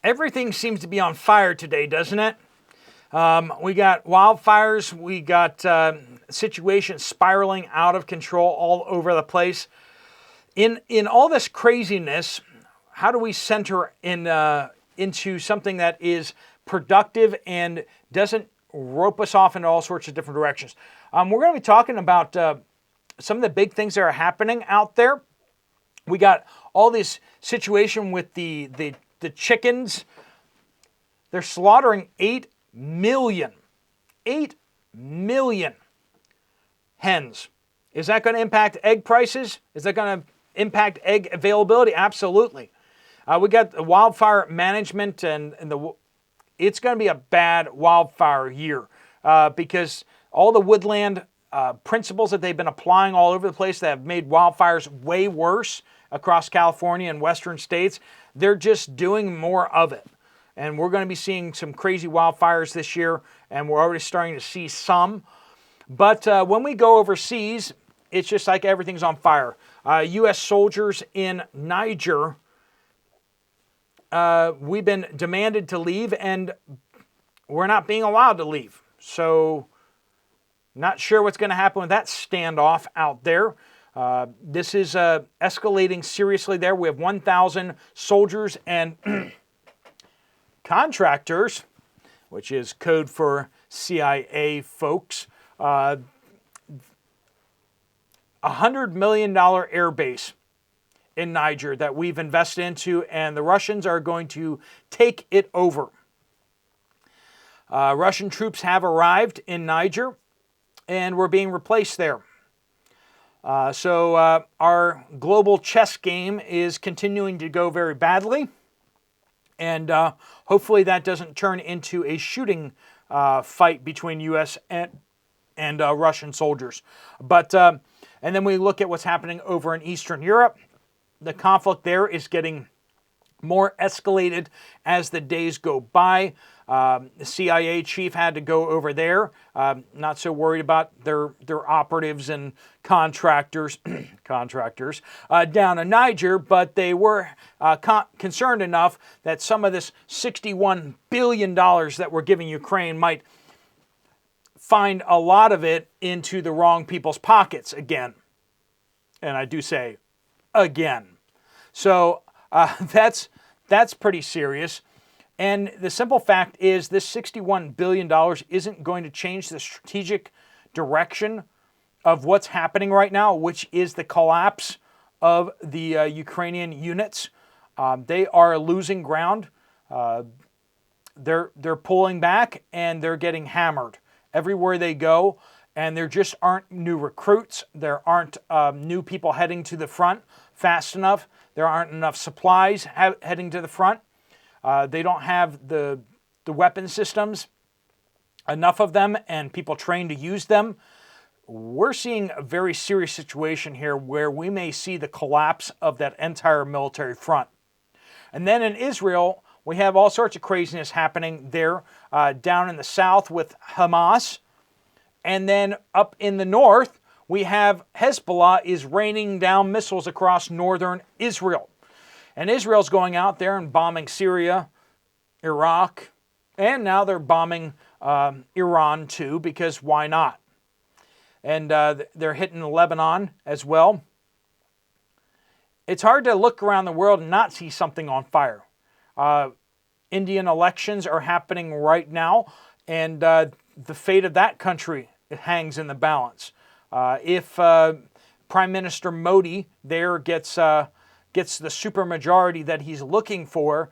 Everything seems to be on fire today, doesn't it? We got wildfires. We got situations spiraling out of control all over the place. In all this craziness, how do we center into something that is productive and doesn't rope us off into all sorts of different directions? We're going to be talking about some of the big things that are happening out there. We got all this situation with the chickens. They're slaughtering 8 million hens. Is that going to impact egg prices? Is that going to impact egg availability? Absolutely. We got the wildfire management, and it's going to be a bad wildfire year because all the woodland principles that they've been applying all over the place that have made wildfires way worse across California and western states, they're just doing more of it. And we're going to be seeing some crazy wildfires this year, and we're already starting to see some. But when we go overseas, it's just like everything's on fire. U.S. soldiers in Niger, we've been demanded to leave, and we're not being allowed to leave. So not sure what's going to happen with that standoff out there. This is escalating seriously there. We have 1,000 soldiers and contractors, which is code for CIA folks. $100 million air base in Niger that we've invested into, and the Russians are going to take it over. Russian troops have arrived in Niger, and we're being replaced there. So our global chess game is continuing to go very badly, and hopefully that doesn't turn into a shooting fight between U.S. and Russian soldiers. But and then we look at what's happening over in Eastern Europe. The conflict there is getting more escalated as the days go by. The CIA chief had to go over there. Not so worried about their operatives and contractors down in Niger, but they were concerned enough that some of this $61 billion that we're giving Ukraine might find a lot of it into the wrong people's pockets again. And I do say again. So that's pretty serious. And the simple fact is this $61 billion isn't going to change the strategic direction of what's happening right now, which is the collapse of the Ukrainian units. They are losing ground. They're pulling back, and they're getting hammered everywhere they go. And there just aren't new recruits. There aren't new people heading to the front fast enough. There aren't enough supplies heading to the front. They don't have the weapon systems, enough of them, and people trained to use them. We're seeing a very serious situation here where we may see the collapse of that entire military front. And then in Israel, we have all sorts of craziness happening there down in the south with Hamas. And then up in the north, we have Hezbollah is raining down missiles across northern Israel. And Israel's going out there and bombing Syria, Iraq, and now they're bombing Iran too, because why not? And they're hitting Lebanon as well. It's hard to look around the world and not see something on fire. Indian elections are happening right now, and the fate of that country hangs in the balance. If Prime Minister Modi there gets the supermajority that he's looking for,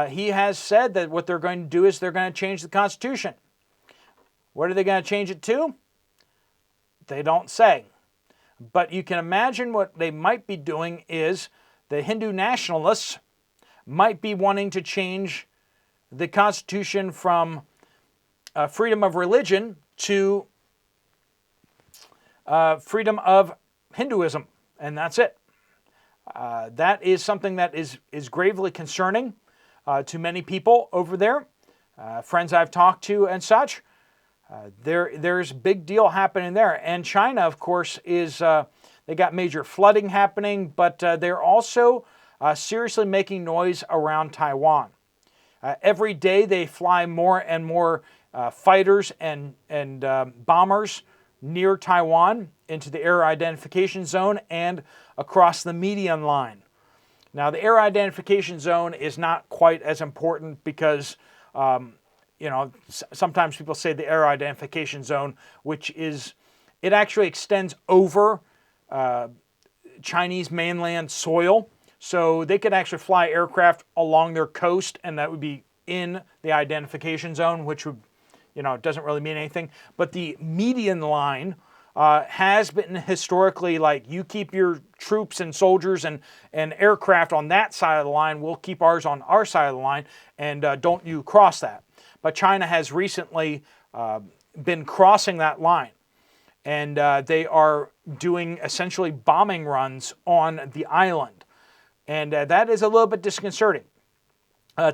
he has said that what they're going to do is they're going to change the Constitution. What are they going to change it to? They don't say. But you can imagine what they might be doing is the Hindu nationalists might be wanting to change the Constitution from freedom of religion to freedom of Hinduism, and that's it. That is something that is gravely concerning to many people over there, friends I've talked to and such. There's a big deal happening there. And China, of course, is they got major flooding happening, but they're also seriously making noise around Taiwan. Every day they fly more and more fighters and bombers near Taiwan into the air identification zone and across the median line. Now, the air identification zone is not quite as important because, sometimes people say the air identification zone, which is, it actually extends over Chinese mainland soil. So they could actually fly aircraft along their coast, and that would be in the identification zone, which would, doesn't really mean anything. But the median line has been historically like, you keep your troops and soldiers and aircraft on that side of the line, we'll keep ours on our side of the line, and don't you cross that. But China has recently been crossing that line, and they are doing essentially bombing runs on the island. And that is a little bit disconcerting.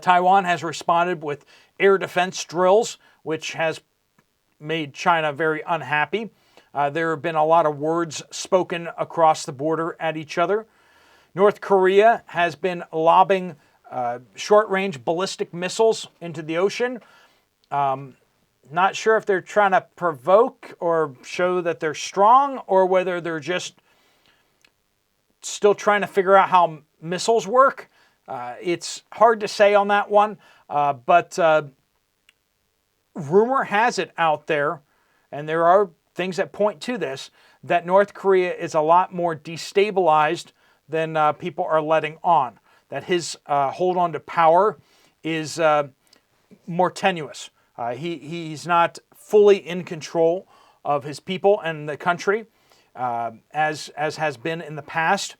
Taiwan has responded with air defense drills, which has made China very unhappy. There have been a lot of words spoken across the border at each other. North Korea has been lobbing short-range ballistic missiles into the ocean. Not sure if they're trying to provoke or show that they're strong, or whether they're just still trying to figure out how missiles work. It's hard to say on that one, but rumor has it out there, and there are things that point to this, that North Korea is a lot more destabilized than people are letting on. That his hold on to power is more tenuous. He's not fully in control of his people and the country, as has been in the past.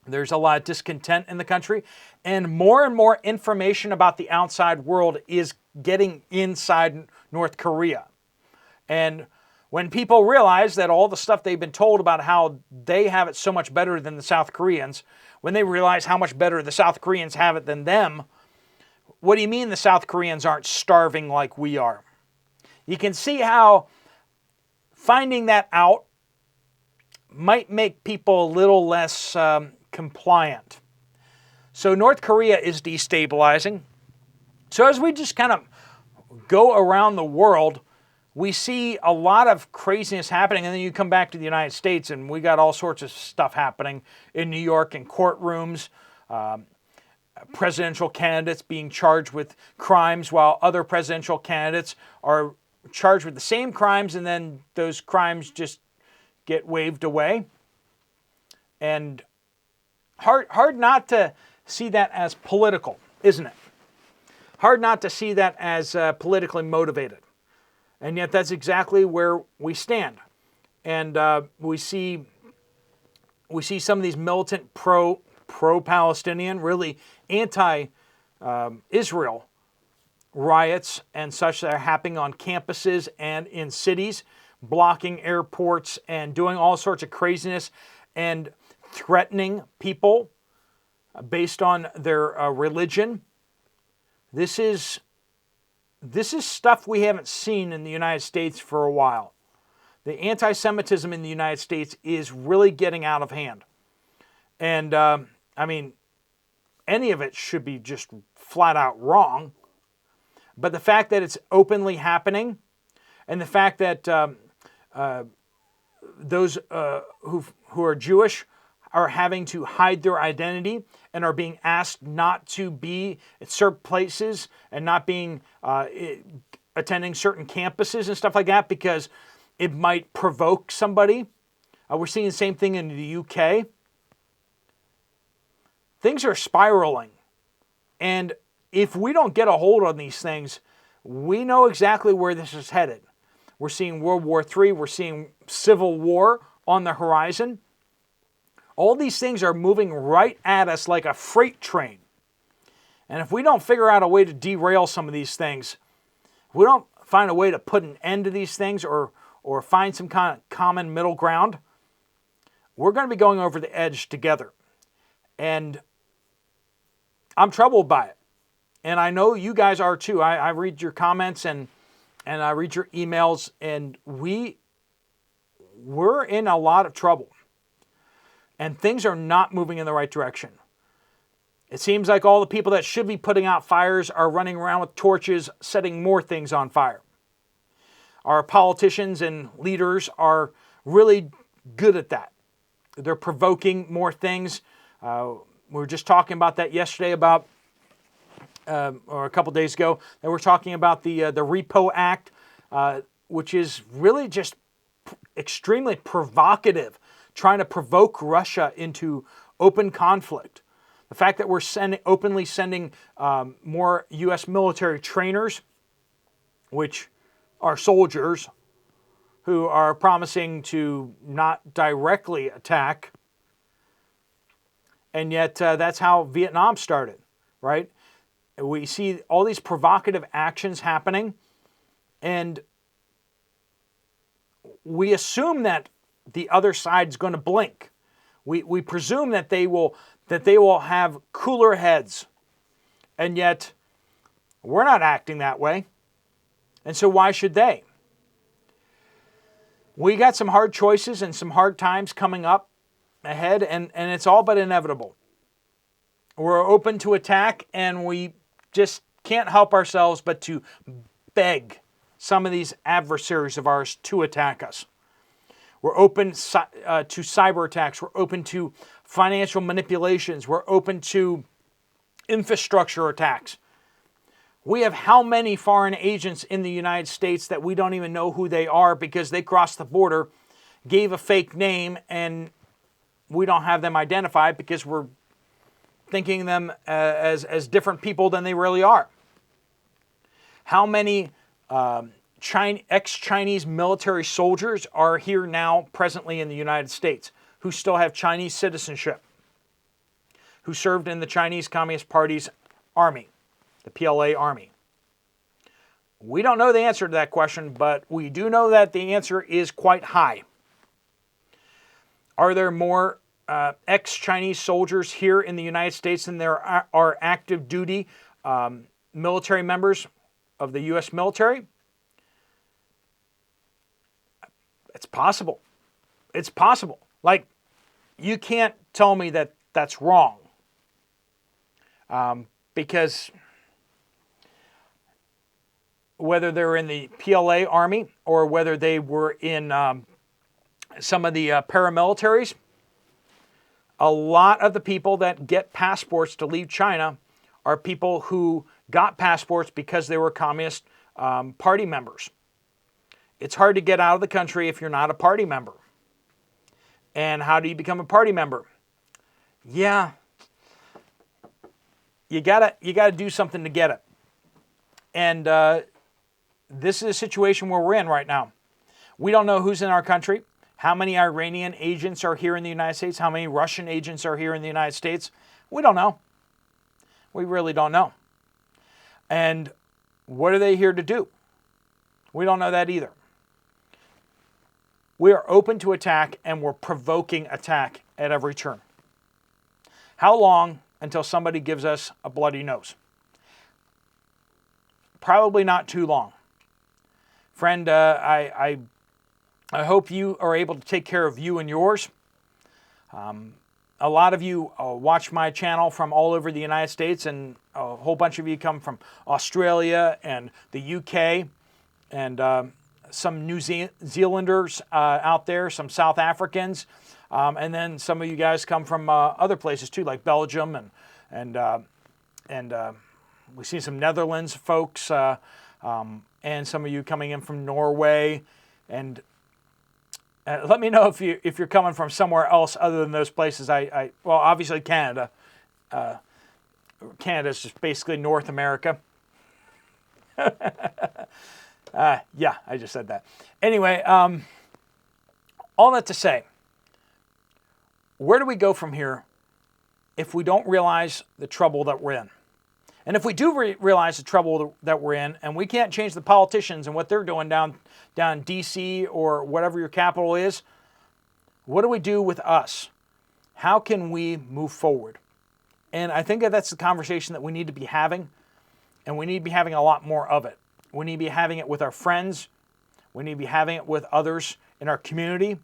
There's a lot of discontent in the country, and more information about the outside world is getting inside North Korea. And when people realize that all the stuff they've been told about how they have it so much better than the South Koreans, when they realize how much better the South Koreans have it than them, what do you mean the South Koreans aren't starving like we are? You can see how finding that out might make people a little less compliant. So North Korea is destabilizing. So as we just kind of go around the world, we see a lot of craziness happening, and then you come back to the United States and we got all sorts of stuff happening in New York in courtrooms, presidential candidates being charged with crimes while other presidential candidates are charged with the same crimes, and then those crimes just get waved away. And hard not to see that as political, isn't it? Hard not to see that as politically motivated. And yet that's exactly where we stand. And we see some of these militant pro-Palestinian, really anti-Israel riots and such that are happening on campuses and in cities, blocking airports and doing all sorts of craziness and threatening people based on their religion. This is stuff we haven't seen in the United States for a while. The anti-Semitism in the United States is really getting out of hand. And, any of it should be just flat out wrong. But the fact that it's openly happening, and the fact that those who are Jewish are having to hide their identity and are being asked not to be at certain places and not being attending certain campuses and stuff like that because it might provoke somebody. We're seeing the same thing in the UK. Things are spiraling. And if we don't get a hold on these things, we know exactly where this is headed. We're seeing World War III. We're seeing civil war on the horizon. All these things are moving right at us like a freight train. And if we don't figure out a way to derail some of these things, if we don't find a way to put an end to these things or find some kind of common middle ground, we're going to be going over the edge together. And I'm troubled by it. And I know you guys are too. I read your comments and I read your emails, and we're in a lot of trouble. And things are not moving in the right direction. It seems like all the people that should be putting out fires are running around with torches, setting more things on fire. Our politicians and leaders are really good at that. They're provoking more things. We were just talking about that yesterday or a couple days ago. They were talking about the Repo Act, which is really just extremely provocative, trying to provoke Russia into open conflict. The fact that we're openly sending more U.S. military trainers, which are soldiers who are promising to not directly attack, and yet that's how Vietnam started, right? We see all these provocative actions happening, and we assume that the other side's going to blink. We presume that they will have cooler heads, and yet we're not acting that way. And so why should they? We got some hard choices and some hard times coming up ahead, and it's all but inevitable. We're open to attack, and we just can't help ourselves but to beg some of these adversaries of ours to attack us. We're open to cyber attacks. We're open to financial manipulations. We're open to infrastructure attacks. We have how many foreign agents in the United States that we don't even know who they are because they crossed the border, gave a fake name, and we don't have them identified because we're thinking them as different people than they really are. How many ex-Chinese military soldiers are here now presently in the United States who still have Chinese citizenship, who served in the Chinese Communist Party's army, the PLA army? We don't know the answer to that question, but we do know that the answer is quite high. Are there more ex-Chinese soldiers here in the United States than there are active duty military members of the U.S. military? It's possible. It's possible. Like, you can't tell me that that's wrong. Because whether they're in the PLA army or whether they were in some of the paramilitaries, a lot of the people that get passports to leave China are people who got passports because they were Communist Party members. It's hard to get out of the country if you're not a party member. And how do you become a party member? Yeah, you gotta do something to get it. And this is a situation where we're in right now. We don't know who's in our country, how many Iranian agents are here in the United States, how many Russian agents are here in the United States. We don't know. We really don't know. And what are they here to do? We don't know that either. We are open to attack, and we're provoking attack at every turn. How long until somebody gives us a bloody nose? Probably not too long. Friend, I hope you are able to take care of you and yours. A lot of you watch my channel from all over the United States, and a whole bunch of you come from Australia and the UK, and some New Zealanders out there, some South Africans, and then some of you guys come from other places too, like Belgium, and we see some Netherlands folks, and some of you coming in from Norway, and let me know if you're coming from somewhere else other than those places. Well, obviously Canada. Canada is just basically North America. Yeah, I just said that. Anyway, all that to say, where do we go from here if we don't realize the trouble that we're in? And if we do realize the trouble that we're in, and we can't change the politicians and what they're doing down in D.C. or whatever your capital is, what do we do with us? How can we move forward? And I think that's the conversation that we need to be having, and we need to be having a lot more of it. We need to be having it with our friends. We need to be having it with others in our community.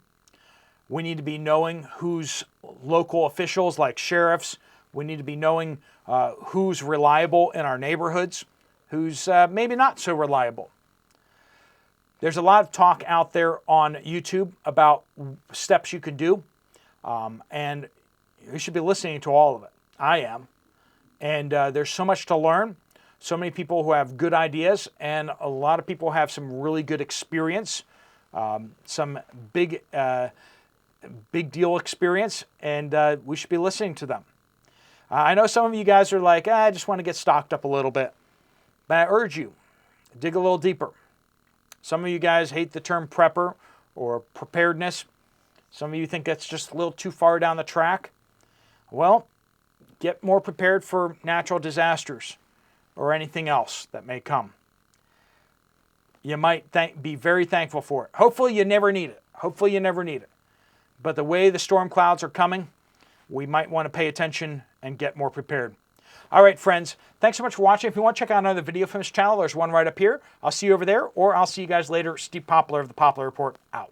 We need to be knowing who's local officials like sheriffs, We need to be knowing who's reliable in our neighborhoods, who's maybe not so reliable. There's a lot of talk out there on YouTube about steps you can do, and you should be listening to all of it. I am. And there's so much to learn, so many people who have good ideas, and a lot of people have some really good experience, some big deal experience, and we should be listening to them. I know some of you guys are like, I just want to get stocked up a little bit. But I urge you, dig a little deeper. Some of you guys hate the term prepper or preparedness. Some of you think that's just a little too far down the track. Well, get more prepared for natural disasters or anything else that may come. You might be very thankful for it. Hopefully you never need it. Hopefully you never need it. But the way the storm clouds are coming, we might want to pay attention and get more prepared. All right, friends, thanks so much for watching. If you want to check out another video from this channel, there's one right up here. I'll see you over there, or I'll see you guys later. Steve Poplar of the Poplar Report, out.